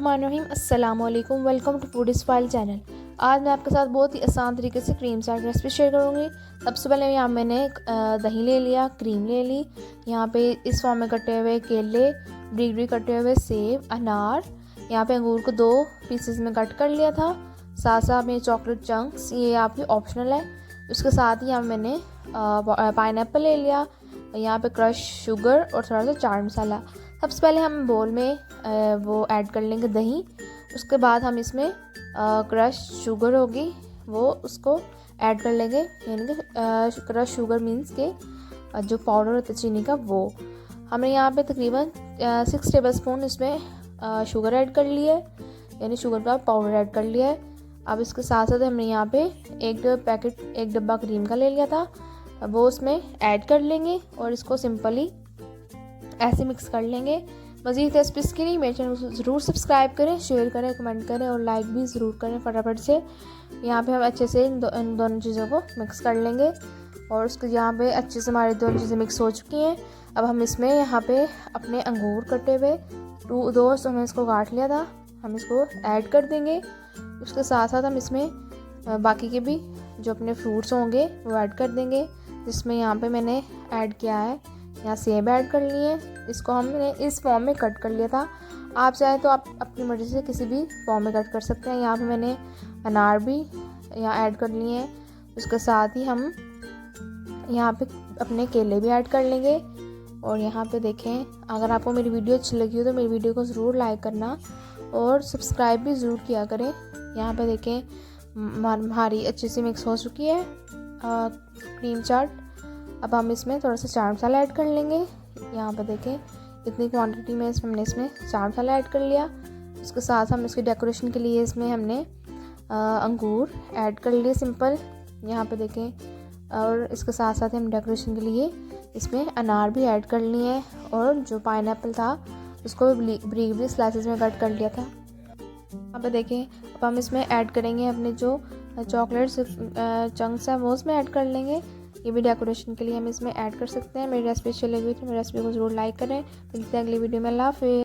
बिस्मिल्लाहिर्रहमानिर्रहीम। अस्सलाम वालेकुम। Welcome to food is file channel. आज मैं आपके साथ बहुत ही आसान तरीके से क्रीम चाट रेसिपी शेयर करूँगी। सबसे पहले यहाँ मैंने दही ले लिया, क्रीम ले ली, यहाँ पे इस फॉर्म में कटे हुए केले, ब्रिक ब्रिक कटे हुए सेब, अनार, यहाँ पे अंगूर को 2 पीसेस में कट कर लिया था, साथ साथ में चॉकलेट चंक्स, ये आपकी ऑप्शनल है। उसके साथ ही यहाँ मैंने पाइनएप्पल ले लिया, यहाँ पे क्रश शुगर और थोड़ा सा चाट मसाला। सबसे पहले हम बोल में वो ऐड कर लेंगे दही, उसके बाद हम इसमें क्रश शुगर होगी वो उसको ऐड कर लेंगे, यानी कि क्रश शुगर मीन्स के जो पाउडर होता है चीनी का वो। हमने यहाँ पे तकरीबन 6 टेबलस्पून इसमें शुगर ऐड कर ली है, यानी शुगर का पाउडर ऐड कर लिया है। अब इसके साथ साथ हमने यहाँ पे एक डब्बा क्रीम का ले लिया था, वो उसमें ऐड कर लेंगे और इसको सिंपली ऐसे मिक्स कर लेंगे। मज़ीद रेसिपीज़ के लिए मेरे चैनल को ज़रूर सब्सक्राइब करें, शेयर करें, कमेंट करें और लाइक भी ज़रूर करें फटाफट से। यहाँ पे हम अच्छे से इन दोनों चीज़ों को मिक्स कर लेंगे और उसको यहाँ पे अच्छे से हमारी दोनों चीज़ें मिक्स हो चुकी हैं। अब हम इसमें यहाँ पे अपने अंगूर कटे हुए 2 हमने इसको काट लिया था, हम इसको ऐड कर देंगे। उसके साथ साथ हम इसमें बाकी के भी जो अपने फ्रूट्स होंगे वो ऐड कर देंगे, जिसमें यहाँ पे मैंने ऐड किया है, यहाँ सेब ऐड कर लिए, इसको हमने इस फॉर्म में कट कर लिया था। आप चाहे तो आप अपनी मर्ज़ी से किसी भी फॉर्म में कट कर सकते हैं। यहाँ पे मैंने अनार भी यहाँ ऐड कर लिए हैं। उसके साथ ही हम यहाँ पे अपने केले भी ऐड कर लेंगे। और यहाँ पे देखें, अगर आपको मेरी वीडियो अच्छी लगी हो तो मेरी वीडियो को ज़रूर लाइक करना और सब्सक्राइब भी ज़रूर किया करें। यहाँ पे देखें हमारी अच्छे से मिक्स हो चुकी है क्रीम चाट। अब हम इसमें थोड़ा सा चाट मसाला ऐड कर लेंगे। यहाँ पे देखें इतनी क्वांटिटी में हमने इसमें चाट मसाला ऐड कर लिया। उसके साथ हम इसके डेकोरेशन के लिए इसमें हमने अंगूर ऐड कर लिए सिंपल, यहाँ पे देखें। और इसके साथ साथ हम डेकोरेशन के लिए इसमें अनार भी ऐड कर लिए हैं और जो पाइनएप्पल था उसको ब्रिक ब्रिक स्लाइसेस में कट कर लिया था। यहाँ पे देखें अब हम इसमें ऐड करेंगे अपने जो चॉकलेट चंक्स हैं वो उसमें ऐड कर लेंगे। ये भी डेकोरेशन के लिए हम इसमें ऐड कर सकते हैं। मेरी रेसिपी अच्छी लगी तो मेरी रेसिपी को ज़रूर लाइक करें। मिलते हैं अगली वीडियो में। अल्लाह हाफ़िज़।